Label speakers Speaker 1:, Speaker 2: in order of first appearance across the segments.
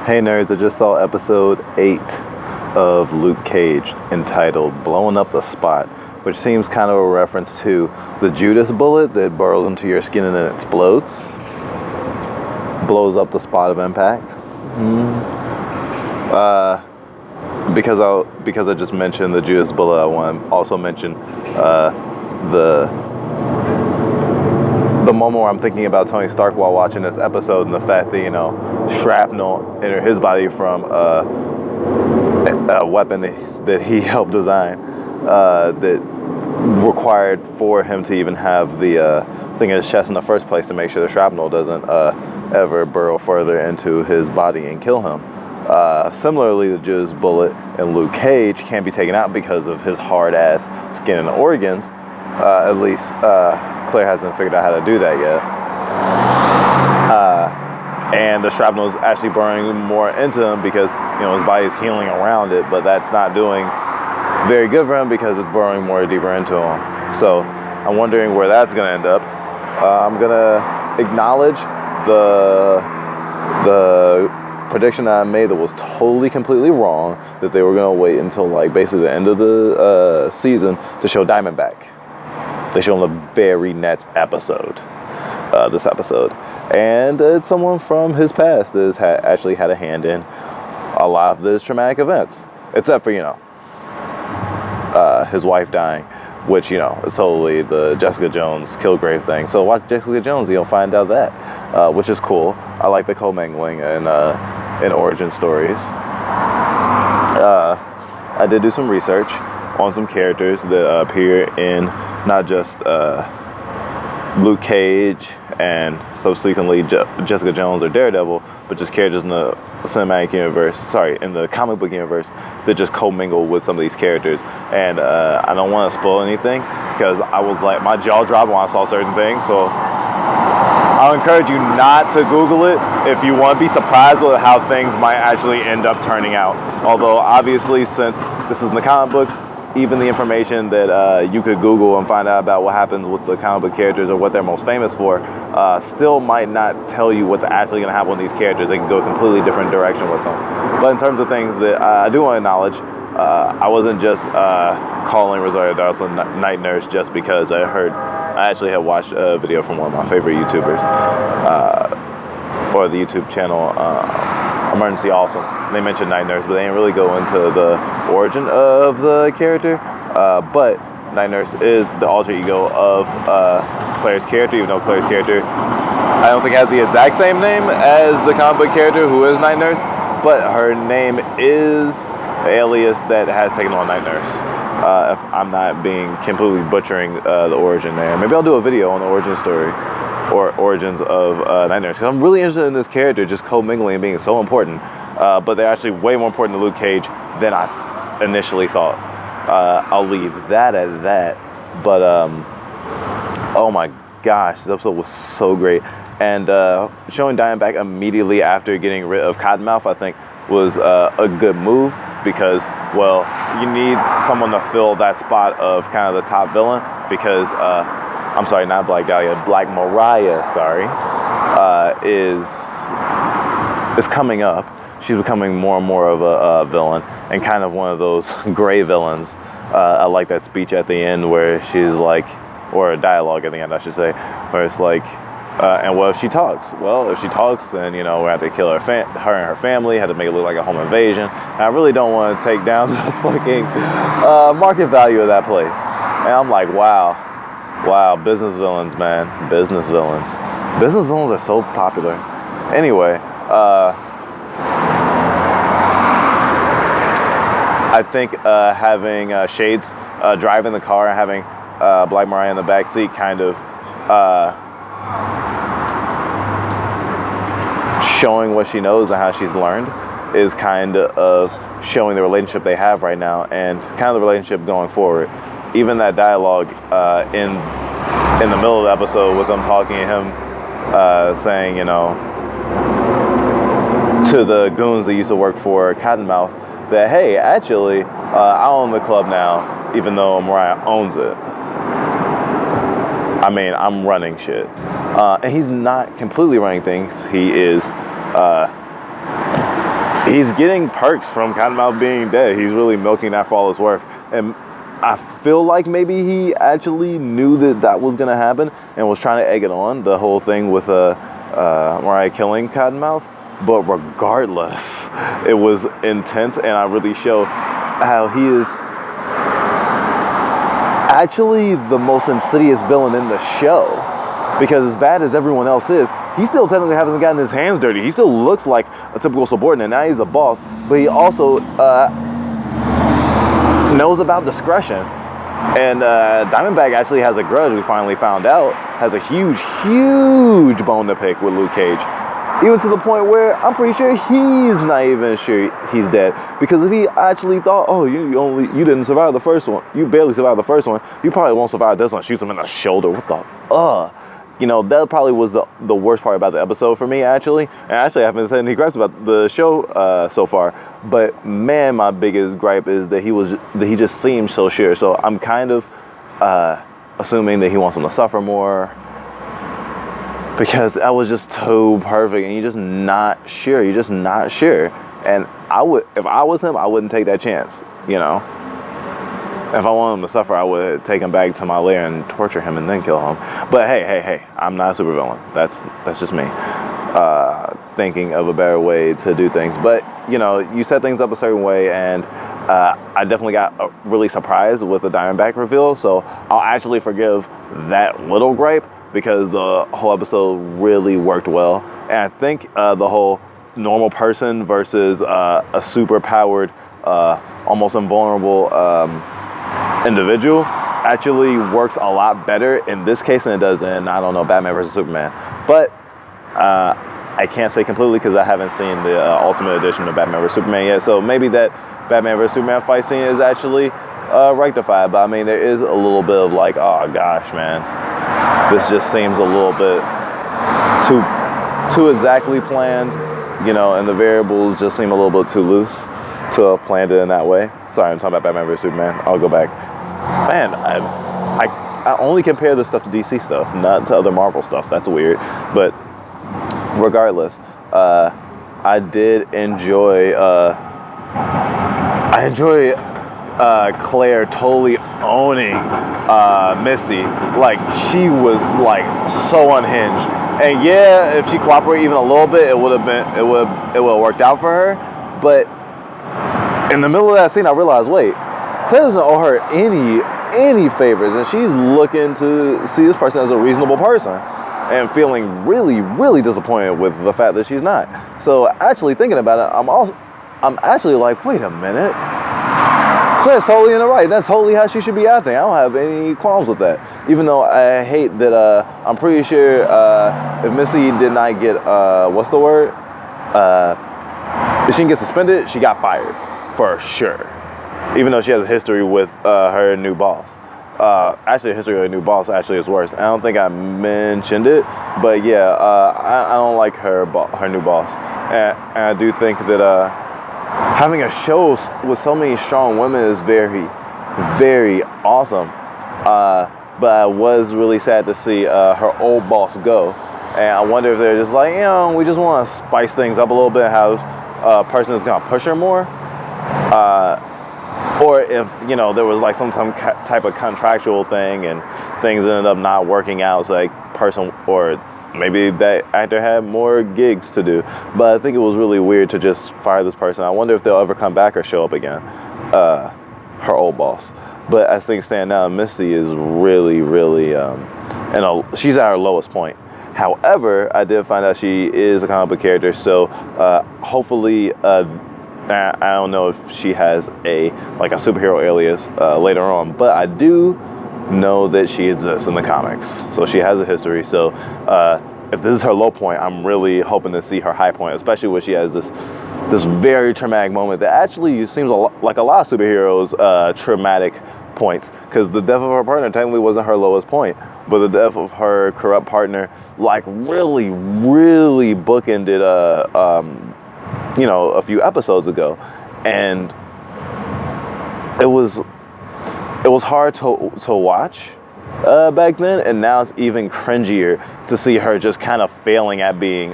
Speaker 1: Hey nerds, I just saw episode 8 of Luke Cage entitled Blowing Up the Spot, which seems kind of a reference to the Judas bullet that burrows into your skin and then explodes. Blows up the spot of impact. Because I just mentioned the Judas bullet, I want to also mention the moment where I'm thinking about Tony Stark while watching this episode, and the fact that, shrapnel entered his body from a weapon that he helped design that required for him to even have the thing in his chest in the first place to make sure the shrapnel doesn't ever burrow further into his body and kill him. Similarly, the Judas bullet in Luke Cage can't be taken out because of his hard-ass skin and organs. At least Claire hasn't figured out how to do that yet. And the shrapnel is actually burrowing more into him because, his body's healing around it, but that's not doing very good for him because it's burrowing more deeper into him. So I'm wondering where that's going to end up. I'm going to acknowledge the prediction that I made that was totally, completely wrong, that they were going to wait until, basically the end of the season to show Diamondback. They show him the very next episode, this episode. And it's someone from his past that has actually had a hand in a lot of these traumatic events. Except for, his wife dying, which, is totally the Jessica Jones Kilgrave thing. So watch Jessica Jones, you'll find out that, which is cool. I like the commingling in origin stories. I did do some research on some characters that appear in not just Luke Cage and subsequently Jessica Jones or Daredevil, but just characters in the cinematic universe, in the comic book universe that just commingle with some of these characters. And I don't want to spoil anything because I was like, my jaw dropped when I saw certain things. So I'll encourage you not to Google it if you want to be surprised with how things might actually end up turning out. Although obviously, since this is in the comic books, even the information that you could Google and find out about what happens with the comic book characters or what they're most famous for still might not tell you what's actually going to happen with these characters. They can go a completely different direction with them. But in terms of things that I do want to acknowledge, I wasn't just calling Rosario Dawson Night Nurse just because I actually had watched a video from one of my favorite YouTubers, or the YouTube channel Emergency Awesome. They mentioned Night Nurse, but they didn't really go into the origin of the character. But Night Nurse is the alter ego of Claire's character, even though Claire's character I don't think has the exact same name as the comic book character who is Night Nurse, but her name is the alias that has taken on Night Nurse. If I'm not being completely butchering the origin there. Maybe I'll do a video on the origin story or origins of Night Nurse. Because I'm really interested in this character just commingling and being so important. But they're actually way more important to Luke Cage than I initially thought. I'll leave that at that. But, oh my gosh, this episode was so great. And showing Diamondback immediately after getting rid of Cottonmouth, I think, was a good move. Because, well, you need someone to fill that spot of kind of the top villain. Because, I'm sorry, not Black Dahlia, Black Mariah, is coming up. She's becoming more and more of a villain, and kind of one of those gray villains. I like that speech at the end where she's like, or a dialogue at the end, I should say, where it's like, and what if she talks? Well, if she talks, then, we have to kill her and her family, had to make it look like a home invasion. And I really don't want to take down the fucking market value of that place. And I'm like, wow, business villains, man, business villains. Business villains are so popular. Anyway, I think having Shades driving the car and having Black Mariah in the back seat kind of showing what she knows and how she's learned is kind of showing the relationship they have right now and kind of the relationship going forward. Even that dialogue in the middle of the episode with them talking to him saying, to the goons that used to work for Cottonmouth, that, hey, actually, I own the club now, even though Mariah owns it. I mean, I'm running shit. And he's not completely running things. He is he's getting perks from Cottonmouth being dead. He's really milking that for all it's worth. And I feel like maybe he actually knew that was going to happen and was trying to egg it on, the whole thing with Mariah killing Cottonmouth. But regardless, it was intense, and I really show how he is actually the most insidious villain in the show. Because as bad as everyone else is, he still technically hasn't gotten his hands dirty. He still looks like a typical subordinate. Now he's the boss, but he also knows about discretion. And Diamondback actually has a grudge, we finally found out, has a huge bone to pick with Luke Cage. Even to the point where I'm pretty sure he's not even sure he's dead. Because if he actually thought, oh, you didn't survive the first one, you barely survived the first one, you probably won't survive this one, shoots him in the shoulder, what the, You know, that probably was the worst part about the episode for me, actually. And actually, I haven't said any gripes about the show so far. But man, my biggest gripe is that he just seems so sure. So I'm kind of assuming that he wants him to suffer more, because that was just too perfect, and you're just not sure. You're just not sure. And if I was him, I wouldn't take that chance. You know, if I wanted him to suffer, I would take him back to my lair and torture him and then kill him. But hey, I'm not a supervillain. That's just me thinking of a better way to do things. But you know, you set things up a certain way, and I definitely got really surprised with the Diamondback reveal. So I'll actually forgive that little gripe, because the whole episode really worked well. And I think the whole normal person versus a super powered, almost invulnerable individual actually works a lot better in this case than it does in, I don't know, Batman versus Superman. But I can't say completely because I haven't seen the Ultimate Edition of Batman vs. Superman yet. So maybe that Batman vs. Superman fight scene is actually rectified. But I mean, there is a little bit of like, oh gosh, man, this just seems a little bit too exactly planned, you know, and the variables just seem a little bit too loose to have planned it in that way. Sorry, I'm talking about Batman vs. Superman. I'll go back. Man, I only compare this stuff to DC stuff, not to other Marvel stuff. That's weird. But regardless, I did enjoy Claire totally owning Misty. Like, she was like so unhinged. And yeah, if she cooperated even a little bit, it would have worked out for her. But in the middle of that scene, I realized, wait, Claire doesn't owe her any favors, and she's looking to see this person as a reasonable person, and feeling really disappointed with the fact that she's not. So actually thinking about it, I'm actually like, wait a minute, Claire's totally in the right. That's totally how she should be acting. I don't have any qualms with that. Even though I hate that, I'm pretty sure if Missy did not get, what's the word? If she didn't get suspended, she got fired, for sure. Even though she has a history with her new boss. Actually, a history with her new boss actually is worse. I don't think I mentioned it, but yeah, I don't like her new boss. And I do think that having a show with so many strong women is very awesome. But I was really sad to see her old boss go. And I wonder if they're just like, you know, we just want to spice things up a little bit, have a person that's going to push her more. Or if, you know, there was like some type of contractual thing and things ended up not working out, so like person, or maybe that actor had more gigs to do. But I think it was really weird to just fire this person. I wonder if they'll ever come back or show up again, her old boss. But as things stand now, Misty is really, she's at her lowest point. However, I did find out she is a comic book character, so hopefully, I don't know if she has a superhero alias later on, but I do know that she exists in the comics, so she has a history. So if this is her low point, I'm really hoping to see her high point, especially when she has this very traumatic moment that actually seems like a lot of superheroes' traumatic points, because the death of her partner technically wasn't her lowest point, but the death of her corrupt partner really bookended a few episodes ago, and it was hard to watch back then, and now it's even cringier to see her just kind of failing at being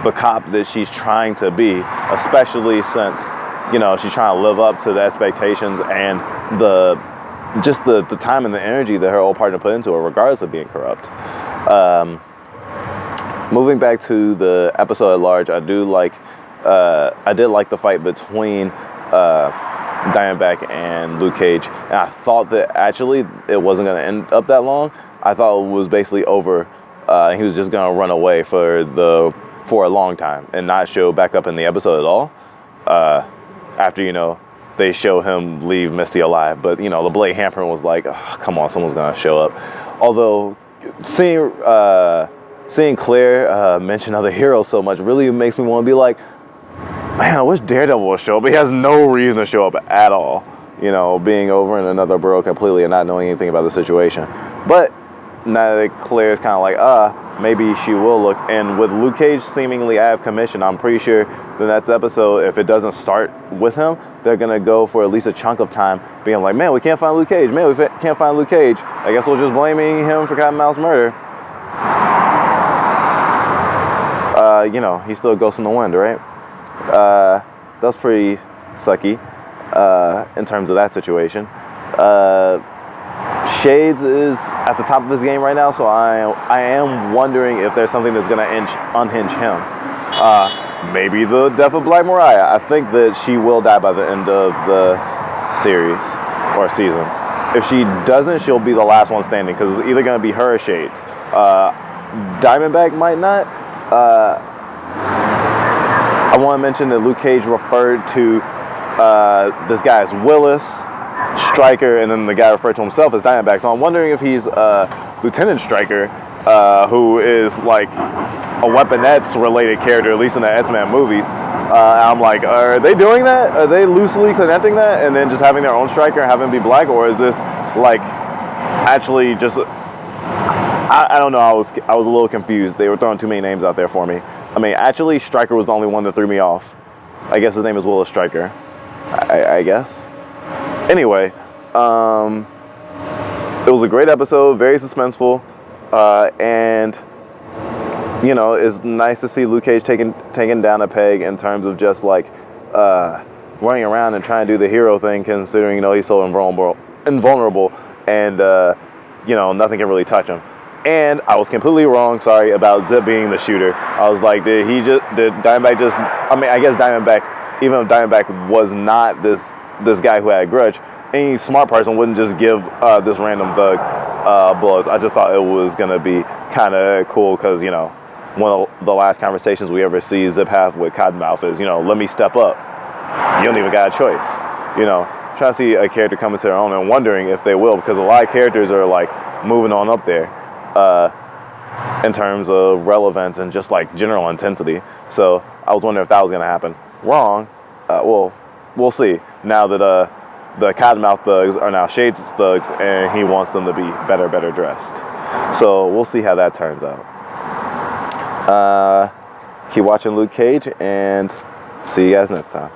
Speaker 1: the cop that she's trying to be, especially since, you know, she's trying to live up to the expectations and the time and the energy that her old partner put into her, regardless of being corrupt. Moving back to the episode at large, I did like the fight between Diamondback and Luke Cage, and I thought that actually it wasn't going to end up that long. I thought it was basically over. He was just going to run away for a long time and not show back up in the episode at all. After, you know, they show him leave Misty alive. But, you know, the Blade Hammer was like, oh, come on, someone's going to show up. Although, seeing Claire mention other heroes so much really makes me want to be like, man, I wish Daredevil would show up. But he has no reason to show up at all. You know, being over in another borough completely and not knowing anything about the situation. But now that Claire's kind of like, maybe she will look. And with Luke Cage seemingly out of commission, I'm pretty sure the next episode, if it doesn't start with him, they're going to go for at least a chunk of time being like, man, we can't find Luke Cage. Man, we can't find Luke Cage. I guess we're just blaming him for Cottonmouth's murder. You know, he's still a ghost in the wind, right? That's pretty sucky in terms of that situation. Shades is at the top of his game right now, so I am wondering if there's something that's going to unhinge him. Maybe the death of Black Mariah. I think that she will die by the end of the series or season. If she doesn't, she'll be the last one standing because it's either going to be her or Shades. Diamondback might not. I want to mention that Luke Cage referred to this guy as Willis, Stryker, and then the guy referred to himself as Diamondback. So I'm wondering if he's Lieutenant Stryker, who is like a Weaponettes related character, at least in the X-Men movies. I'm like, are they doing that? Are they loosely connecting that and then just having their own Stryker and having him be black? Or is this like actually just... I don't know. I was a little confused. They were throwing too many names out there for me. I mean, actually, Stryker was the only one that threw me off. I guess his name is Willis Stryker. I guess. Anyway, it was a great episode, very suspenseful, and you know, it's nice to see Luke Cage taking down a peg in terms of just like running around and trying to do the hero thing, considering, you know, he's so invulnerable, and you know, nothing can really touch him. And I was completely wrong, sorry, about Zip being the shooter. I was like, did Diamondback just, I mean, I guess Diamondback, even if Diamondback was not this guy who had a grudge, any smart person wouldn't just give this random thug blows. I just thought it was going to be kind of cool because, you know, one of the last conversations we ever see Zip have with Cottonmouth is, you know, let me step up. You don't even got a choice. You know, trying to see a character come into their own and wondering if they will, because a lot of characters are like moving on up there. In terms of relevance and just like general intensity. So I was wondering if that was going to happen. Wrong. Well, we'll see. Now that the Cottonmouth thugs are now Shades thugs and he wants them to be better dressed. So we'll see how that turns out. Keep watching Luke Cage and see you guys next time.